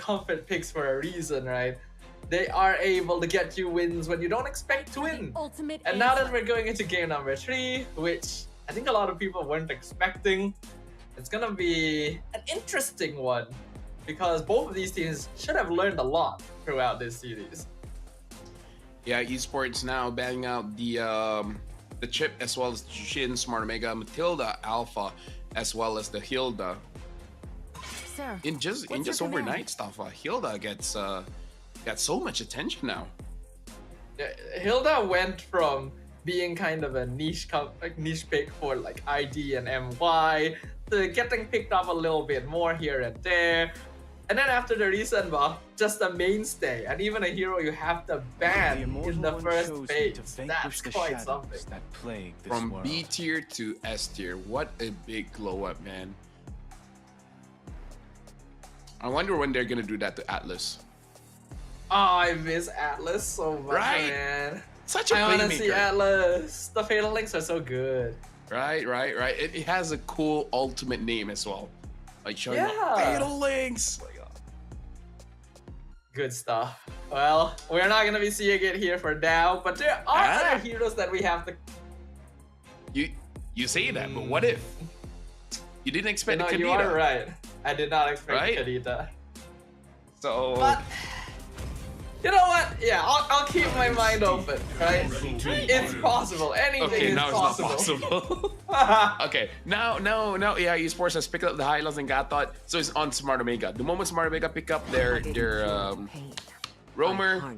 comfort picks for a reason, right? They are able to get you wins when you don't expect to win. And now that we're going into game number 3, which I think a lot of people weren't expecting, it's gonna be an interesting one because both of these teams should have learned a lot throughout this series. Yeah, esports now banning out the chip as well as Shin, Smart Omega, Matilda, Alpha, as well as the Hilda. Sir, in just overnight stuff, Hilda gets so much attention now. Hilda went from being kind of a niche pick for like ID and MY to getting picked up a little bit more here and there. And then after the recent buff, just a mainstay and even a hero you have to ban in the first phase. That's quite something. From B tier to S tier, what a big glow up, man. I wonder when they're gonna do that to Atlas. Oh, I miss Atlas so much, right? Man. Such a playmaker. I want to see Atlas. The Fatal Links are so good. Right. It has a cool ultimate name as well. Like showing yeah. Fatal Links. Good stuff. Well, we're not gonna be seeing it here for now, but there are other heroes that we have to. You say that, but what if you didn't expect Kadita? You are right. I did not expect Kadita. So. But you know what? Yeah, I'll keep my mind open, right? It's possible. Anything is possible. It's not possible. Okay, now AI Esports has picked up the highlights and got thought, so it's on Smart Omega. The moment Smart Omega pick up their roamer,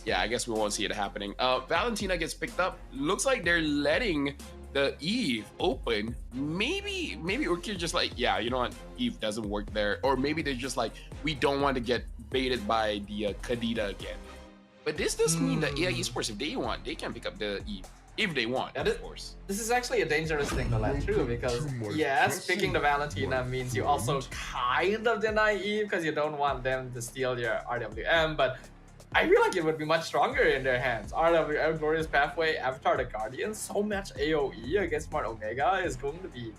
yeah, I guess we won't see it happening. Valentina gets picked up. Looks like they're letting the Eve open. Maybe Urki just like, yeah, you know what, Eve doesn't work there, or maybe they're just like, we don't want to get baited by the Kadita again. But this does mean that AI Esports, if they want, they can pick up the Eve. If they want, of course. This is actually a dangerous thing to let through because, yes, picking the Valentina means you also kind of deny Eve because you don't want them to steal your RWM, but I feel like it would be much stronger in their hands. RWM, Glorious Pathway, Avatar the Guardian, so much AoE against Smart Omega is going to be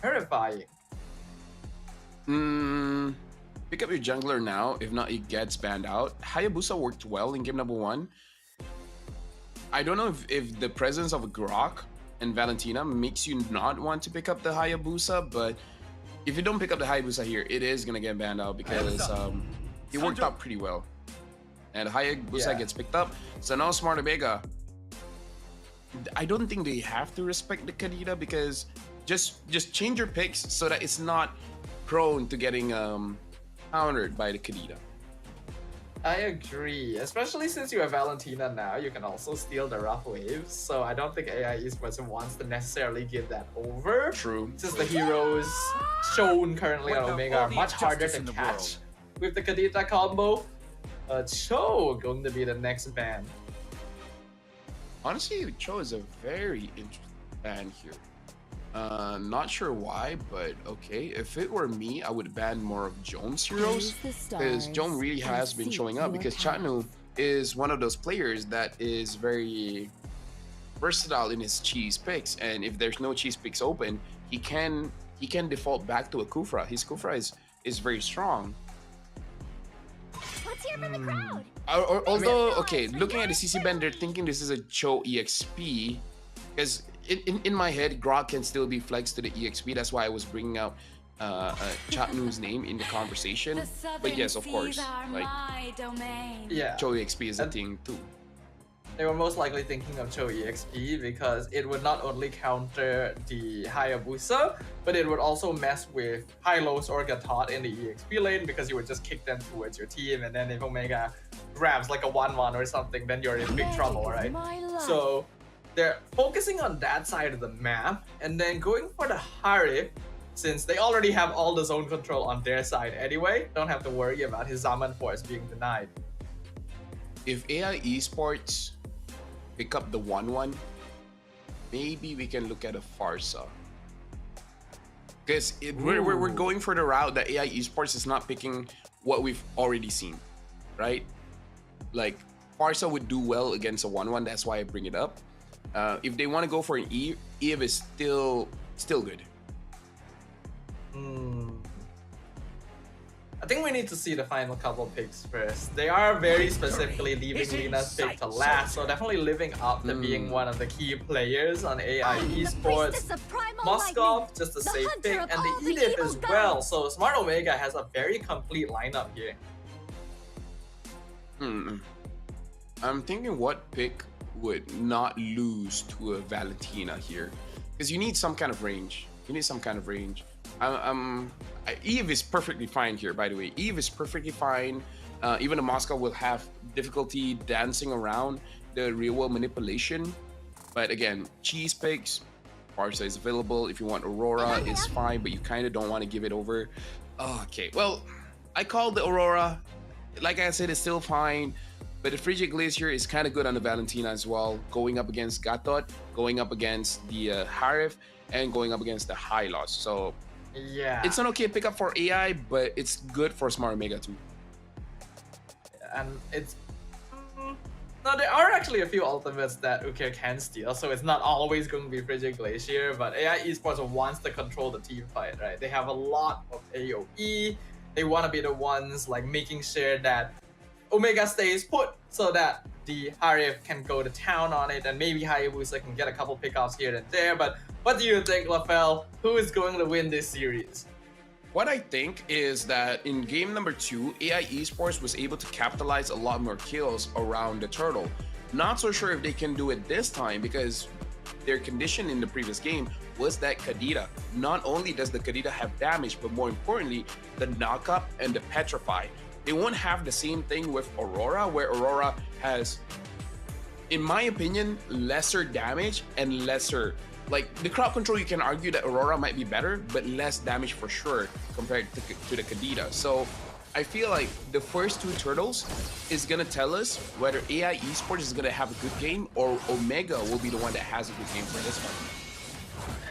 terrifying. Pick up your jungler now, if not it gets banned out. Hayabusa worked well in game number 1. I don't know if the presence of Grok and Valentina makes you not want to pick up the Hayabusa, but if you don't pick up the Hayabusa here, it is gonna get banned out because it worked out pretty well. And Hayabusa gets picked up. So now Smart Omega, I don't think they have to respect the Kadita because just change your picks so that it's not prone to getting countered by the Kadita. I agree, especially since you have Valentina now, you can also steal the rough waves, so I don't think AI Esports wants to necessarily give that over. True. Since the heroes shown currently on Omega are much harder to catch with the Kadita combo. Cho going to be the next ban. Honestly, Cho is a very interesting ban here. Not sure why, but okay. If it were me, I would ban more of Jones heroes because Joan really has been showing up because Chatnu is one of those players that is very versatile in his cheese picks, and if there's no cheese picks open, he can default back to a Kufra. His Kufra is very strong. Let's hear from the crowd. Although, okay, looking at the CC ban, they're thinking this is a Cho EXP because in my head, Grok can still be flexed to the EXP. That's why I was bringing out Chatnu's name in the conversation. But yes, of course, like Cho EXP is a thing too. They were most likely thinking of Cho EXP because it would not only counter the Hayabusa, but it would also mess with Hylos or Gatot in the EXP lane because you would just kick them towards your team, and then if Omega grabs like a 1-1 or something, then you're in big trouble, right? So they're focusing on that side of the map and then going for the Harif, since they already have all the zone control on their side anyway, don't have to worry about his Zaman Force being denied. If AI Esports pick up the 1-1, maybe we can look at a Farsa. Because we're going for the route that AI Esports is not picking what we've already seen, right? Like, Farsa would do well against a 1-1, that's why I bring it up. If they want to go for an Eve, Eve is still good. I think we need to see the final couple picks first. They are very specifically leaving Lina's pick to last, so definitely living up to being one of the key players on AI Esports. Moskov, just a safe pick, and the Edith as well. So Smart Omega has a very complete lineup here. I'm thinking what pick would not lose to a Valentina here, because you need some kind of range. Eve is perfectly fine here, by the way. Eve is perfectly fine. Even the Moscow will have difficulty dancing around the real world manipulation. But again, cheese picks, Barca is available. If you want Aurora, it's fine, but you kind of don't want to give it over. Okay, well, I called the Aurora. Like I said, it's still fine. But the Frigid Glacier is kind of good on the Valentina as well, going up against Gatot, going up against the Harif, and going up against the Hylos. So yeah, it's an okay pickup for AI, but it's good for Smart Omega too. And it's no, there are actually a few ultimates that Ukir can steal, so it's not always going to be Frigid Glacier, but AI Esports wants to control the team fight, right? They have a lot of AoE. They want to be the ones like making sure that Omega stays put so that the Harif can go to town on it, and maybe Hayabusa can get a couple pickoffs here and there. But what do you think, LaFell? Who is going to win this series? What I think is that in game number 2, AI Esports was able to capitalize a lot more kills around the turtle. Not so sure if they can do it this time, because their condition in the previous game was that Kadita. Not only does the Kadita have damage, but more importantly, the knockup and the petrify. They won't have the same thing with Aurora, where Aurora has, in my opinion, lesser damage and lesser, like the crowd control, you can argue that Aurora might be better, but less damage for sure compared to the Kadita. So I feel like the first 2 turtles is gonna tell us whether AI Esports is gonna have a good game or Omega will be the one that has a good game for this one.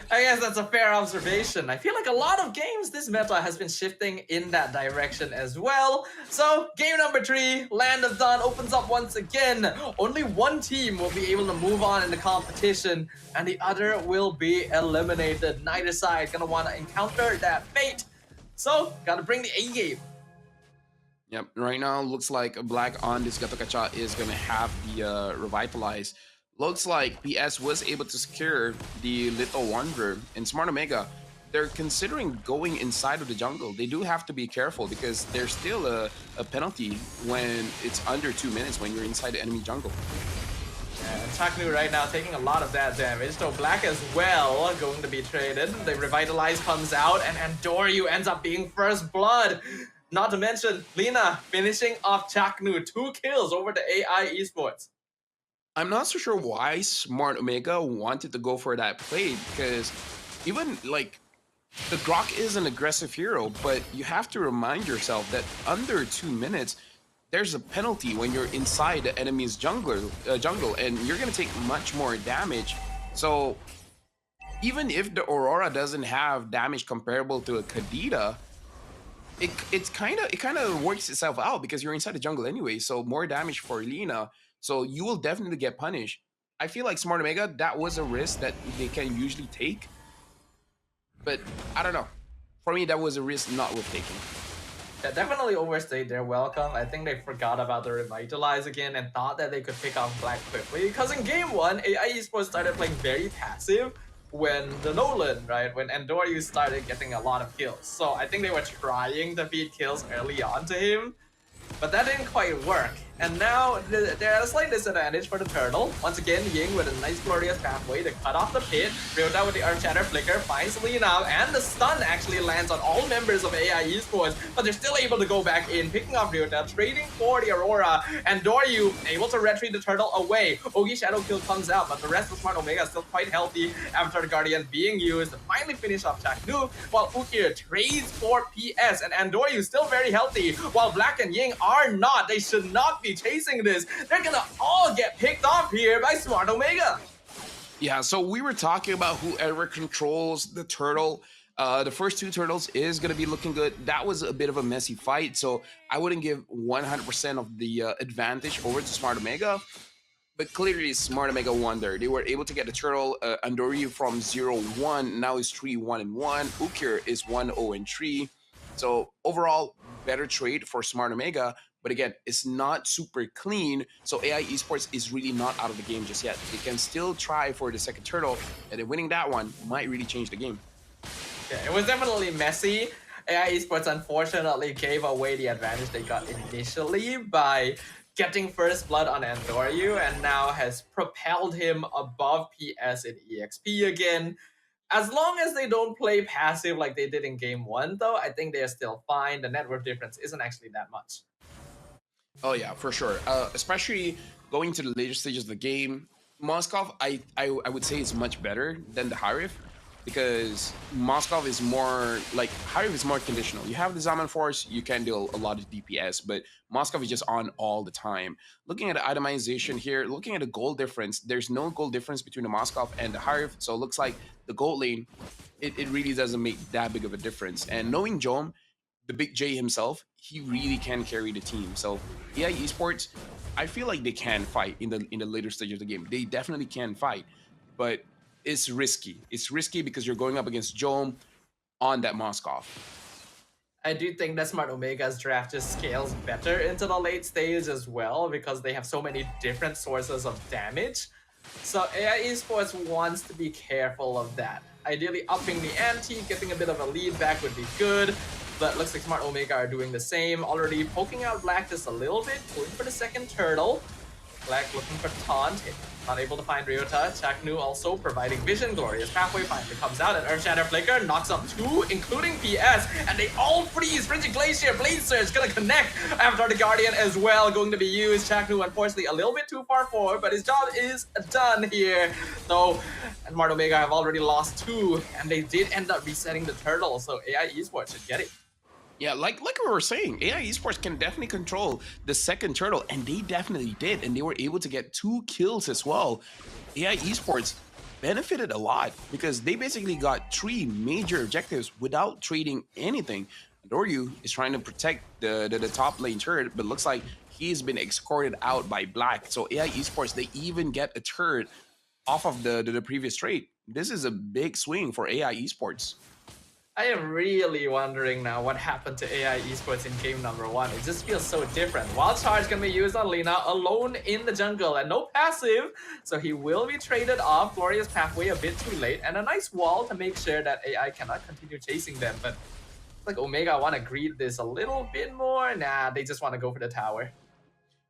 I guess that's a fair observation. I feel like a lot of games this meta has been shifting in that direction as well. So game number 3, Land of Dawn, opens up once again. Only one team will be able to move on in the competition, and the other will be eliminated. Neither side gonna want to encounter that fate. So gotta bring the A game. Yep, right now looks like Black on this Gatokacha is gonna have the Revitalize. Looks like PS was able to secure the Little Wanderer. In Smart Omega, they're considering going inside of the jungle. They do have to be careful because there's still a penalty when it's under 2 minutes when you're inside the enemy jungle. And Chaknu right now taking a lot of that damage, so Black as well going to be traded. The Revitalize comes out, and Andoryu ends up being first blood. Not to mention, Lina finishing off Chaknu, 2 kills over the AI Esports. I'm not so sure why Smart Omega wanted to go for that play, because even like the Grok is an aggressive hero, but you have to remind yourself that under 2 minutes, there's a penalty when you're inside the enemy's jungle, and you're gonna take much more damage. So even if the Aurora doesn't have damage comparable to a Kadita, it kind of works itself out because you're inside the jungle anyway. So more damage for Lina. So you will definitely get punished. I feel like Smart Omega, that was a risk that they can usually take. But I don't know. For me, that was a risk not worth taking. Yeah, definitely overstayed their welcome. I think they forgot about the Revitalize again and thought that they could pick off Black quickly. Because in game 1, AI Esports started playing very passive when the Nolan, right? When Andoryu started getting a lot of kills. So I think they were trying to feed kills early on to him, but that didn't quite work. And now they're at a slight disadvantage for the turtle. Once again, Ying with a nice glorious pathway to cut off the pit. Ryota with the Earth Shatter Flicker finds Lina, and the stun actually lands on all members of AI Esports, but they're still able to go back in, picking off Ryota, trading for the Aurora, and Doryu able to retreat the turtle away. Ogi Shadow Kill comes out, but the rest of Smart Omega is still quite healthy after the Guardian being used to finally finish off Chaknu, while Ukir trades for PS, and Andoryu still very healthy, while Black and Ying are not. They should not be chasing this. They're gonna all get picked off here by Smart Omega. Yeah, so we were talking about whoever controls the turtle. The first 2 turtles is going to be looking good. That was a bit of a messy fight, so I wouldn't give 100% of the advantage over to Smart Omega. But clearly, Smart Omega won there. They were able to get the turtle Andoryu from 0-1. Now it's 3-1-1. Ukir is 1-0-3. So overall, better trade for Smart Omega. But again, it's not super clean. So AI Esports is really not out of the game just yet. They can still try for the second turtle, and then winning that one might really change the game. Yeah, it was definitely messy. AI Esports unfortunately gave away the advantage they got initially by getting first blood on Andoryu, and now has propelled him above PS in EXP again. As long as they don't play passive like they did in game 1, though, I think they're still fine. The net worth difference isn't actually that much. Oh yeah, for sure. Especially going to the later stages of the game, Moskov, I would say is much better than the Harif, because Moskov is more like Harif is more conditional. You have the Zaman Force, you can do a lot of DPS, but Moskov is just on all the time. Looking at the itemization here, looking at the gold difference, there's no gold difference between the Moskov and the Harif, so it looks like the gold lane, it really doesn't make that big of a difference. And knowing Jom, the big J himself, he really can carry the team. So AI Esports, I feel like they can fight in the later stage of the game. They definitely can fight, but it's risky. It's risky because you're going up against Jom on that Moskov. I do think that Smart Omega's draft just scales better into the late stage as well, because they have so many different sources of damage. So AI Esports wants to be careful of that. Ideally upping the ante, getting a bit of a lead back would be good, but looks like Smart Omega are doing the same, already poking out Black just a little bit, going for the second turtle. Black looking for taunt, not able to find Ryota. Chaknu also providing vision. Glorious Pathway finally comes out, and Earthshatter Flicker knocks up 2, including PS, and they all freeze. Frigid Glacier, Blade Surge gonna connect after the Guardian as well, going to be used. Chaknu unfortunately a little bit too far forward, but his job is done here. So, and Smart Omega have already lost 2, and they did end up resetting the turtle, so AI Esports should get it. Yeah, like we were saying, AI Esports can definitely control the second turtle, and they definitely did, and they were able to get 2 kills as well. AI Esports benefited a lot because they basically got 3 major objectives without trading anything. Doryu is trying to protect the top lane turret, but looks like he's been escorted out by Black. So AI Esports, they even get a turret off of the previous trade. This is a big swing for AI Esports. I am really wondering now what happened to AI Esports in game number 1. It just feels so different. Wild Charge gonna be used on Lina, alone in the jungle, and no passive, so he will be traded off. Glorious Pathway a bit too late, and a nice wall to make sure that AI cannot continue chasing them, but like Omega want to greed this a little bit more. Nah, they just want to go for the tower.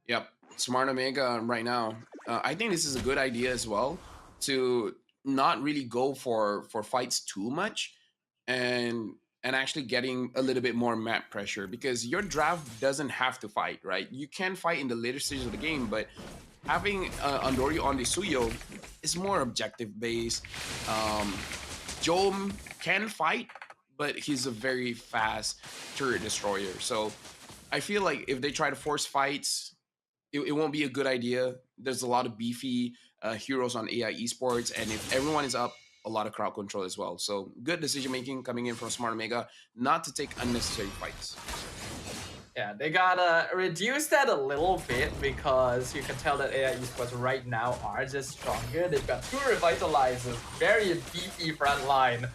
Yep, Smart Omega right now. I think this is a good idea as well, to not really go for fights too much, and actually getting a little bit more map pressure, because your draft doesn't have to fight, right? You can fight in the later stages of the game, but having Andoryu on the Suyo is more objective based. Jom can fight, but he's a very fast turret destroyer. So I feel like if they try to force fights, it won't be a good idea. There's a lot of beefy heroes on AI Esports, and if everyone is up, a lot of crowd control as well. So good decision making coming in from Smart Omega, not to take unnecessary fights. Yeah, they gotta reduce that a little bit, because you can tell that AI Esports right now are just stronger. They've got 2 revitalizers, very beefy front line,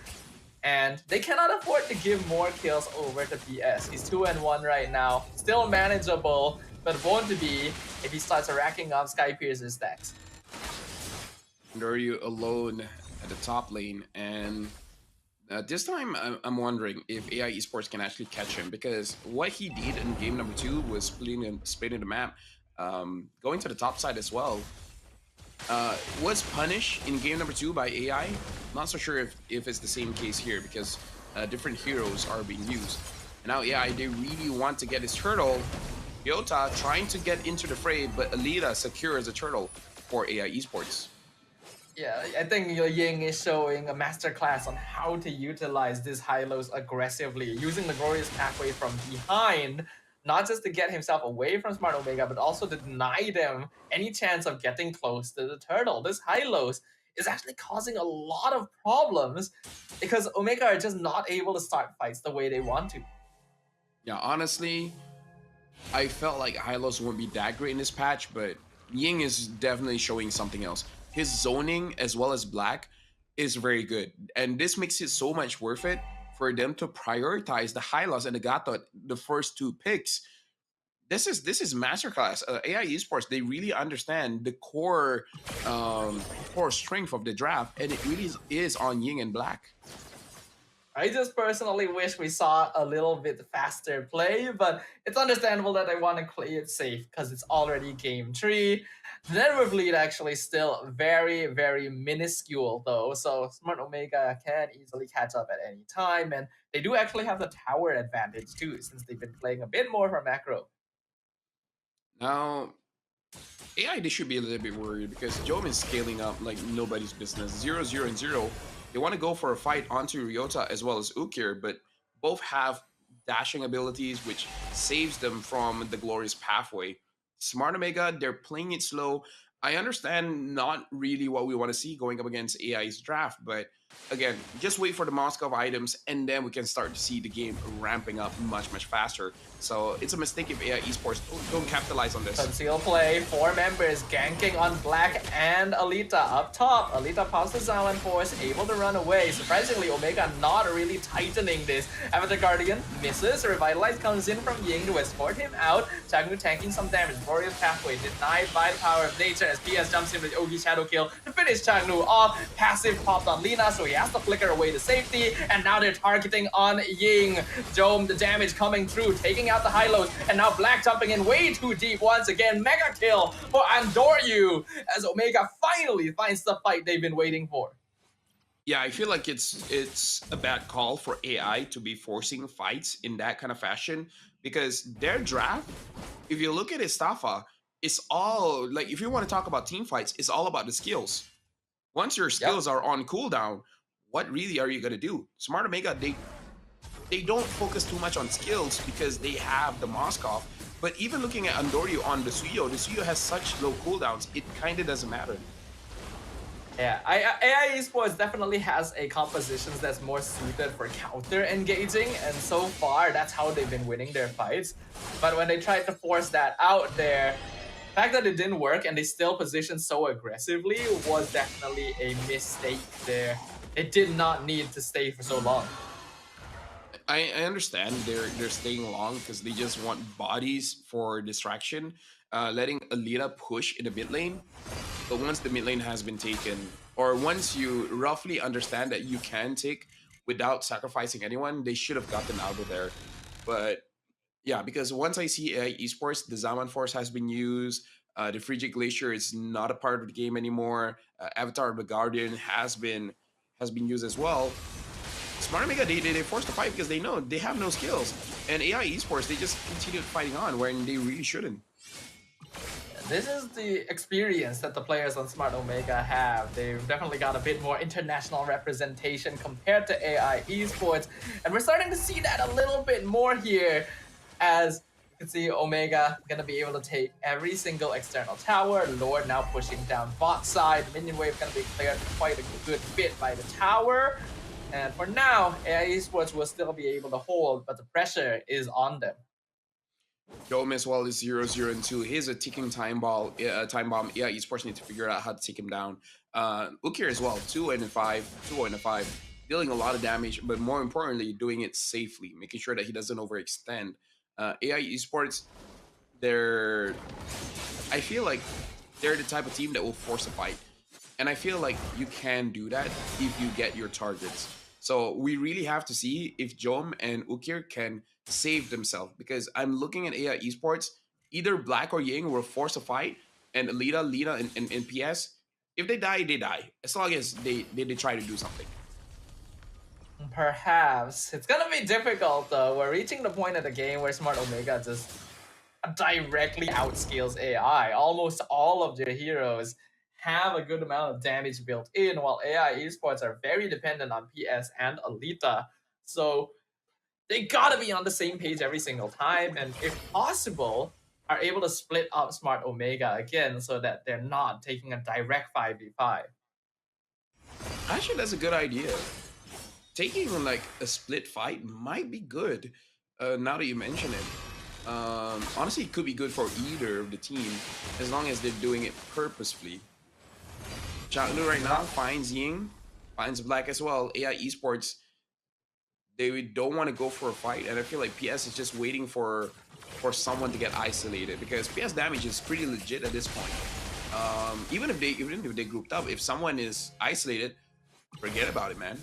and they cannot afford to give more kills over to PS. He's 2-1 right now, still manageable, but won't be if he starts racking up Sky Pierce's stacks. Doryu alone at the top lane, and this time I'm wondering if AI Esports can actually catch him, because what he did in game number 2 was splitting the map, going to the top side as well. Was punished in game number 2 by AI. Not so sure if it's the same case here, because different heroes are being used. And now AI, they really want to get his turtle. Yota trying to get into the fray, but Alita secures the turtle for AI Esports. Yeah, I think Ying is showing a masterclass on how to utilize this high-lows aggressively, using the Glorious Pathway from behind, not just to get himself away from Smart Omega, but also to deny them any chance of getting close to the turtle. This high-lows is actually causing a lot of problems, because Omega are just not able to start fights the way they want to. Yeah, honestly, I felt like Hylos wouldn't be that great in this patch, but Ying is definitely showing something else. His zoning as well as Black is very good, and this makes it so much worth it for them to prioritize the Hylos and the Gatot, the first two picks. This is masterclass. AI esports, they really understand the core strength of the draft, and it really is on Ying and Black. I just personally wish we saw a little bit faster play, but it's understandable that they want to play it safe because it's already game 3. The network lead actually still very, very minuscule though, so Smart Omega can easily catch up at any time, and they do actually have the tower advantage too, since they've been playing a bit more for macro. Now, AI, they should be a little bit worried because Jome is scaling up like nobody's business. 0-0 and 0. They want to go for a fight onto Ryota as well as Ukir, but both have dashing abilities, which saves them from the glorious pathway. Smart Omega, they're playing it slow. I understand not really what we want to see going up against AI's draft, but again, just wait for the Moscow items and then we can start to see the game ramping up much, much faster. So it's a mistake if AI esports don't capitalize on this. Conceal play, 4 members ganking on Black and Alita up top. Alita pops the Zion Force, able to run away. Surprisingly, Omega not really tightening this. Avatar Guardian misses, Revitalize comes in from Ying to escort him out. Chagnu tanking some damage, Glorious Pathway denied by the power of nature as PS jumps in with OG Shadow Kill to finish Chagnu off. Passive popped on Lina, so he has to flicker away to safety, and now they're targeting on Ying. Dome, the damage coming through, taking out the high-lows, and now Black jumping in way too deep once again. Mega kill for Andoryu as Omega finally finds the fight they've been waiting for. Yeah, I feel like it's a bad call for AI to be forcing fights in that kind of fashion because their draft, if you look at Istafa, it's all like, if you want to talk about team fights, it's all about the skills. Once your skills are on cooldown, what really are you gonna do? Smart Omega, they don't focus too much on skills because they have the Moskov. But even looking at Andoryu on the Suyo has such low cooldowns, it kind of doesn't matter. Yeah, AI Esports definitely has a compositions that's more suited for counter engaging, and so far that's how they've been winning their fights. But when they tried to force that out there, the fact that it didn't work and they still positioned so aggressively was definitely a mistake there. It did not need to stay for so long. I understand they're staying long because they just want bodies for distraction, letting Alita push in the mid lane. But once the mid lane has been taken, or once you roughly understand that you can take without sacrificing anyone, they should have gotten out of there. But yeah, because once I see AI esports, the Zaman Force has been used. The Frigid Glacier is not a part of the game anymore. Avatar of the Guardian has been used as well. Smart Omega, they forced the fight because they know they have no skills. And AI esports, they just continued fighting on when they really shouldn't. This is the experience that the players on Smart Omega have. They've definitely got a bit more international representation compared to AI esports. And we're starting to see that a little bit more here, as you can see Omega gonna be able to take every single external tower. Lord now pushing down bot side. Minion wave gonna be cleared quite a good bit by the tower. And for now, AI esports will still be able to hold, but the pressure is on them. Dome as well is 0-0 and 2. He's a ticking time bomb. Yeah, esports need to figure out how to take him down. Ukir as well, 2-5, dealing a lot of damage, but more importantly, doing it safely, making sure that he doesn't overextend. AI esports, I feel like they're the type of team that will force a fight. And I feel like you can do that if you get your targets. So we really have to see if Jom and Ukir can save themselves, because I'm looking at AI esports, either Black or Ying will force a fight, and Alita, Lina, and PS, if they die, they die. As long as they try to do something. Perhaps. It's gonna be difficult though. We're reaching the point of the game where Smart Omega just directly outscales AI. Almost all of their heroes have a good amount of damage built in, while AI esports are very dependent on PS and Alita. So they gotta be on the same page every single time, and if possible, are able to split up Smart Omega again so that they're not taking a direct 5v5. Actually, that's a good idea. Taking like a split fight might be good, now that you mention it. Honestly, it could be good for either of the team, as long as they're doing it purposefully. Changlu right now finds Ying, finds Black as well. AI esports, they don't want to go for a fight, and I feel like PS is just waiting for someone to get isolated, because PS damage is pretty legit at this point. Even if they grouped up, if someone is isolated, forget about it, man.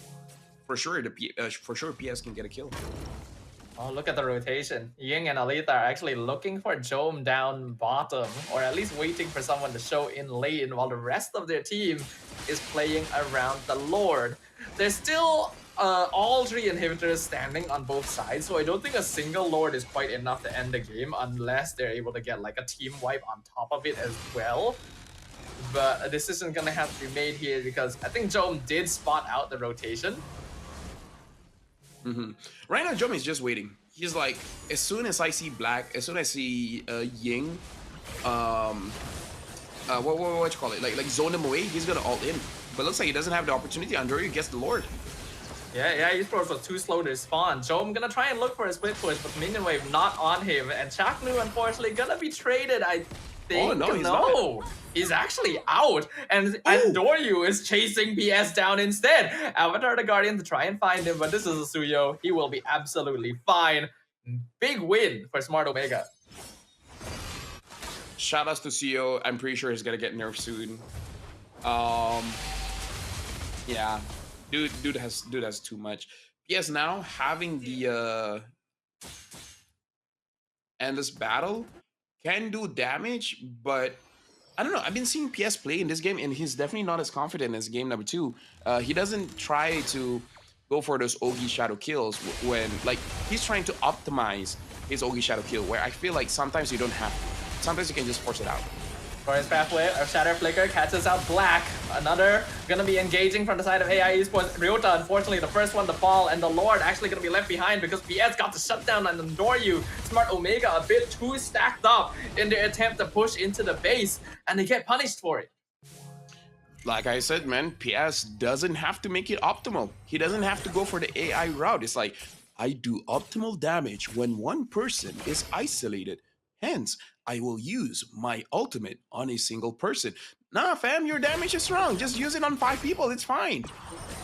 For sure, PS can get a kill. Oh, look at the rotation. Ying and Alita are actually looking for Jome down bottom, or at least waiting for someone to show in lane, while the rest of their team is playing around the Lord. There's still all 3 inhibitors standing on both sides, so I don't think a single Lord is quite enough to end the game unless they're able to get like a team wipe on top of it as well. But a decision gonna have to be made here, because I think Jome did spot out the rotation. Right now, Jome is just waiting. He's like, as soon as I see black, as soon as I see Ying, what you call it? Like zone him away, he's gonna ult in. But looks like he doesn't have the opportunity. Andori gets the Lord. Yeah, esports was too slow to spawn. Jome gonna try and look for a split push, but minion wave not on him, and Chaknu unfortunately gonna be traded. I think. Oh no, he's not. He's actually out, and Doryu is chasing PS down instead. Avatar the Guardian to try and find him, but this is a Suyo. He will be absolutely fine. Big win for Smart Omega. Shout outs to CEO. I'm pretty sure he's gonna get nerfed soon. Yeah, dude has too much. PS now having the endless battle can do damage, but I don't know. I've been seeing PS play in this game, and he's definitely not as confident as game number 2. He doesn't try to go for those OMG shadow kills when, like, he's trying to optimize his OMG shadow kill, where I feel like sometimes you don't have to. Sometimes you can just force it out. Forest Pathway, or Shatter Flicker catches out Black. Another gonna be engaging from the side of AI Esports. Ryota, unfortunately, the first one to fall, and the Lord actually gonna be left behind because PS got the shutdown on Doryu. Smart Omega a bit too stacked up in their attempt to push into the base, and they get punished for it. Like I said, man, PS doesn't have to make it optimal. He doesn't have to go for the AI route. It's like, I do optimal damage when one person is isolated. Hence, I will use my ultimate on a single person. Nah, fam, your damage is wrong. Just use it on 5 people. It's fine.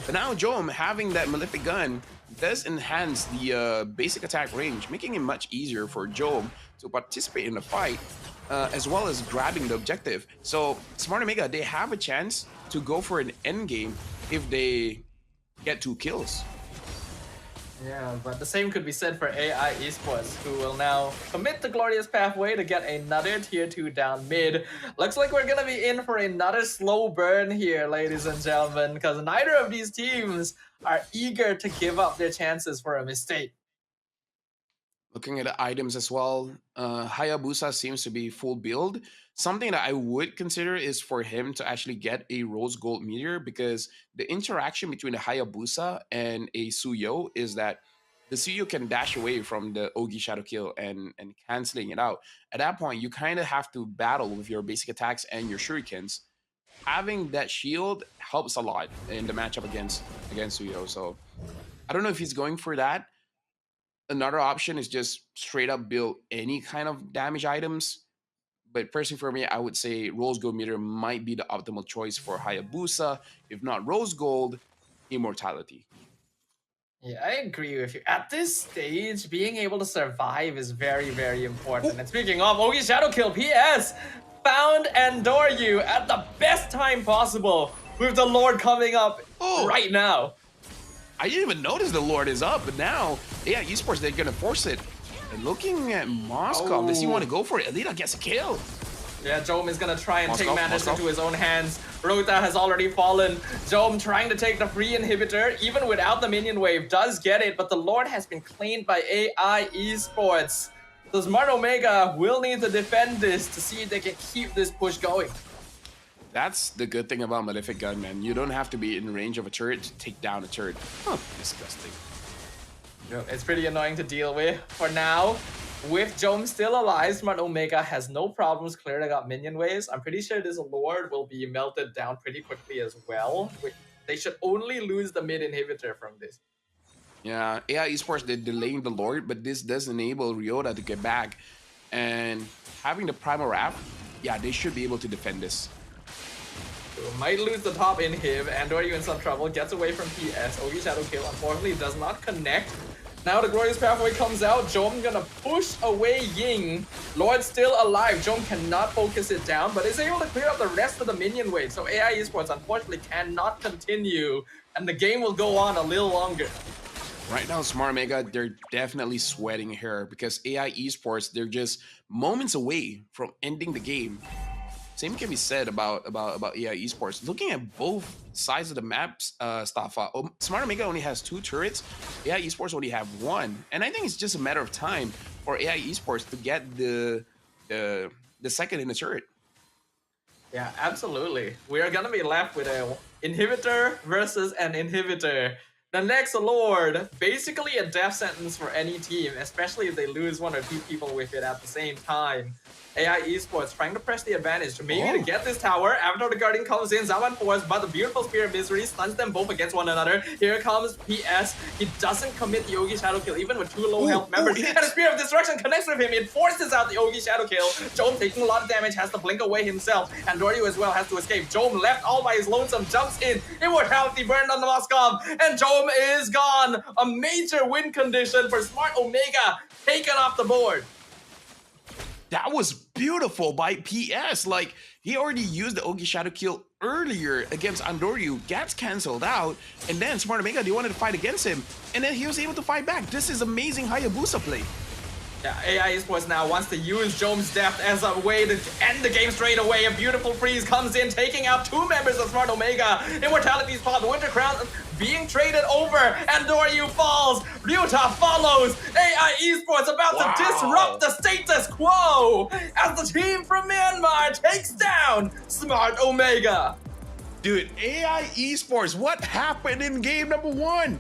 But now Jome having that Malefic gun does enhance the basic attack range, making it much easier for Jome to participate in the fight, as well as grabbing the objective. So Smart Omega, they have a chance to go for an end game if they get 2 kills. Yeah, but the same could be said for AI Esports, who will now commit the Glorious Pathway to get another tier 2 down mid. Looks like we're gonna be in for another slow burn here, ladies and gentlemen, because neither of these teams are eager to give up their chances for a mistake. Looking at the items as well, Hayabusa seems to be full build. Something that I would consider is for him to actually get a Rose Gold Meteor, because the interaction between the Hayabusa and a Suyo is that the Suyo can dash away from the OMG Shadow Kill and canceling it out. At that point, you kind of have to battle with your basic attacks and your shurikens. Having that shield helps a lot in the matchup against Suyo. So I don't know if he's going for that. Another option is just straight up build any kind of damage items. But personally for me, I would say Rose Gold Meteor might be the optimal choice for Hayabusa. If not Rose Gold, Immortality. Yeah, I agree with you. At this stage, being able to survive is very, very important. And speaking of, OMG Shadow Kill, PS found Andoryu at the best time possible with the Lord coming up right now. I didn't even notice the Lord is up, but now, yeah, Esports, they're going to force it. And looking at Moskov, does he want to go for it? Alita gets a kill. Yeah, Jome is gonna try and Moskov, take matters Moskov. into his own hands. Rota has already fallen. Jome trying to take the free inhibitor, even without the minion wave, does get it, but the Lord has been claimed by AI Esports. So Smart Omega will need to defend this to see if they can keep this push going. That's the good thing about Malefic Gun, man. You don't have to be in range of a turret to take down a turret. Huh, disgusting. It's pretty annoying to deal with. For now, with Jome still alive, Smart Omega has no problems clearing up minion waves. I'm pretty sure this Lord will be melted down pretty quickly as well. They should only lose the mid inhibitor from this. Yeah, AI Esports, they're delaying the Lord, but this does enable Ryota to get back. And having the Primal Wrath, yeah, they should be able to defend this. Might lose the top inhib, Andoryu in some trouble, gets away from PS. OMG Shadow Kill unfortunately does not connect. Now the Glorious Pathway comes out. Jom gonna push away Ying. Lord's still alive. Jom cannot focus it down, but is able to clear up the rest of the minion wave. So AI Esports unfortunately cannot continue, and the game will go on a little longer. Right now, Smart Omega, they're definitely sweating here because AI Esports, they're just moments away from ending the game. Same can be said about AI Esports. Looking at both sides of the maps, Staffa, Smart Omega only has 2 turrets. AI Esports only have 1, and I think it's just a matter of time for AI Esports to get the second in the turret. Yeah, absolutely. We are gonna be left with an inhibitor versus an inhibitor. The next Lord, basically a death sentence for any team, especially if they lose 1 or 2 people with it at the same time. AI Esports trying to press the advantage to maybe to get this tower. Avatar the Guardian comes in, Zaman force, but the beautiful Spear of Misery stuns them both against one another. Here comes PS. He doesn't commit the Yogi Shadow Kill, even with 2 low health members. And the Spear of Destruction connects with him. It forces out the Yogi Shadow Kill. Jom taking a lot of damage, has to blink away himself. And Dorio as well has to escape. Jom left all by his lonesome, jumps in. Immortality burned on the Moskov, and Jom is gone. A major win condition for Smart Omega, taken off the board. That was beautiful by PS. Like, he already used the Ogi Shadow Kill earlier against Andoryu. Gets cancelled out, and then Smart Omega, they wanted to fight against him, and then he was able to fight back. This is amazing Hayabusa play. Yeah, AI Esports now wants to use Jom's death as a way to end the game straight away. A beautiful freeze comes in, taking out 2 members of Smart Omega. Immortality's popped, Winter Crown being traded over, and Doryu falls. Ryuta follows. AI Esports about to disrupt the status quo as the team from Myanmar takes down Smart Omega. Dude, AI Esports, what happened in game number 1?